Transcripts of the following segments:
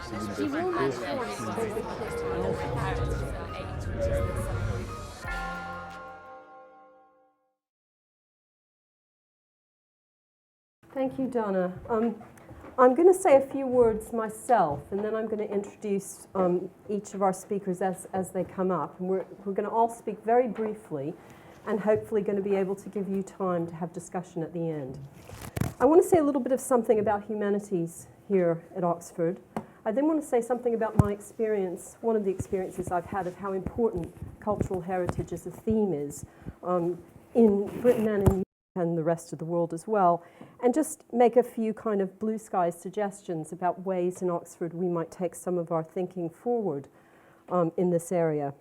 She will not show us comparative age, which is the summary. Thank you, Donna. I'm going to say a few words myself, and then I'm going to introduce each of our speakers as they come up. And we're going to all speak very briefly, and hopefully going to be able to give you time to have discussion at the end. I want to say a little bit of something about humanities here at Oxford. I then want to say something about my experience, one of the experiences I've had of how important cultural heritage as a theme is in Britain and in Europe and the rest of the world as well, and just make a few kind of blue sky suggestions about ways in Oxford we might take some of our thinking forward in this area.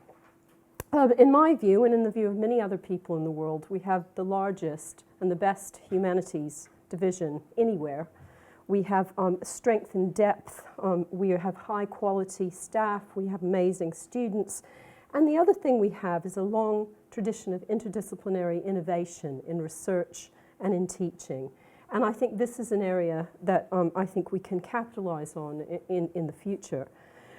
In my view, and in the view of many other people in the world, we have the largest and the best humanities division anywhere. We have strength and depth, we have high quality staff, we have amazing students, and the other thing we have is a long tradition of interdisciplinary innovation in research and in teaching. And I think this is an area that I think we can capitalize on in the future.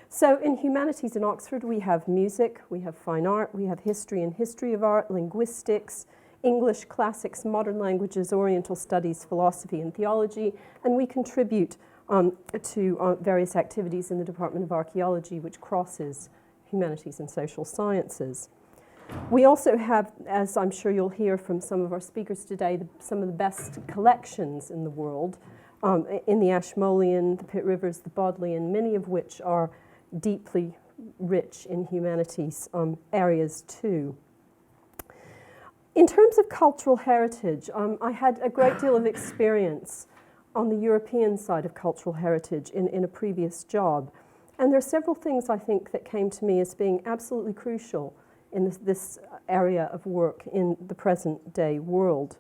So in humanities in Oxford, we have music, we have fine art, we have history and history of art, linguistics, English, classics, modern languages, Oriental studies, philosophy and theology, and we contribute to various activities in the Department of Archaeology, which crosses humanities and social sciences. We also have, as I'm sure you'll hear from some of our speakers today, some of the best collections in the world, in the Ashmolean, the Pitt Rivers, the Bodleian, many of which are deeply rich in humanities areas too. In terms of cultural heritage, I had a great deal of experience on the European side of cultural heritage in a previous job. And there are several things I think that came to me as being absolutely crucial in this area of work in the present day world.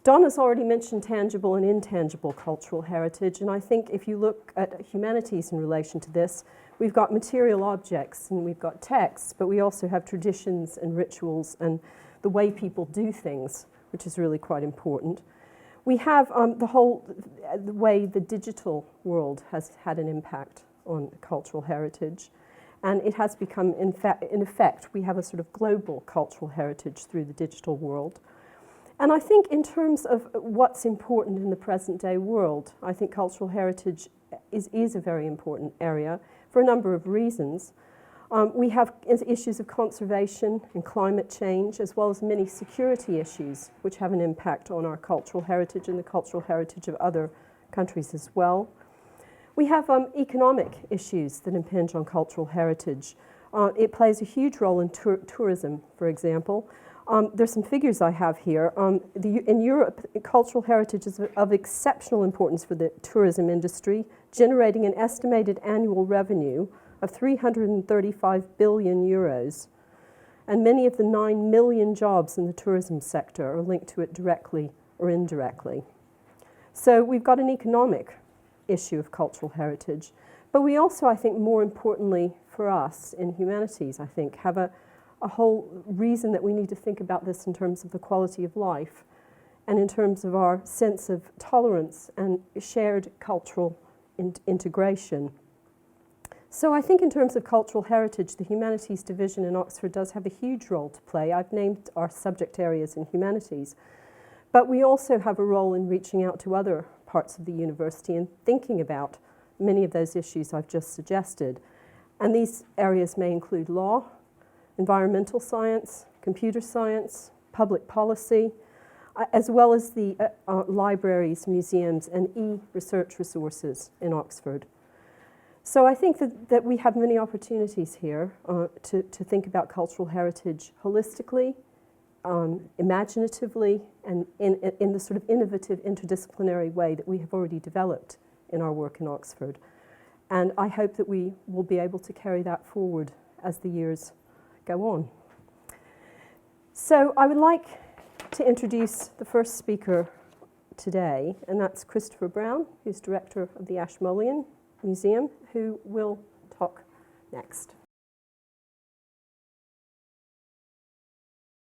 Donna's already mentioned tangible and intangible cultural heritage, and I think if you look at humanities in relation to this, we've got material objects and we've got texts, but we also have traditions and rituals and the way people do things, which is really quite important. We have the way the digital world has had an impact on cultural heritage. And it has become, in effect, we have a sort of global cultural heritage through the digital world. And I think in terms of what's important in the present day world, I think cultural heritage is a very important area for a number of reasons. We have issues of conservation and climate change, as well as many security issues, which have an impact on our cultural heritage and the cultural heritage of other countries as well. We have economic issues that impinge on cultural heritage. It plays a huge role in tourism, for example. There's some figures I have here. In Europe, cultural heritage is of exceptional importance for the tourism industry, generating an estimated annual revenue of 335 billion euros. And many of the 9 million jobs in the tourism sector are linked to it directly or indirectly. So we've got an economic issue of cultural heritage. But we also, I think, more importantly for us in humanities, I think, have a whole reason that we need to think about this in terms of the quality of life and in terms of our sense of tolerance and shared cultural integration. So I think in terms of cultural heritage, the Humanities Division in Oxford does have a huge role to play. I've named our subject areas in humanities. But we also have a role in reaching out to other parts of the university and thinking about many of those issues I've just suggested. And these areas may include law, environmental science, computer science, public policy, as well as the libraries, museums, and e-research resources in Oxford. So I think that we have many opportunities here to think about cultural heritage holistically, imaginatively, and in the sort of innovative interdisciplinary way that we have already developed in our work in Oxford. And I hope that we will be able to carry that forward as the years go on. So I would like to introduce the first speaker today, and that's Christopher Brown, who's director of the Ashmolean Museum, who will talk next.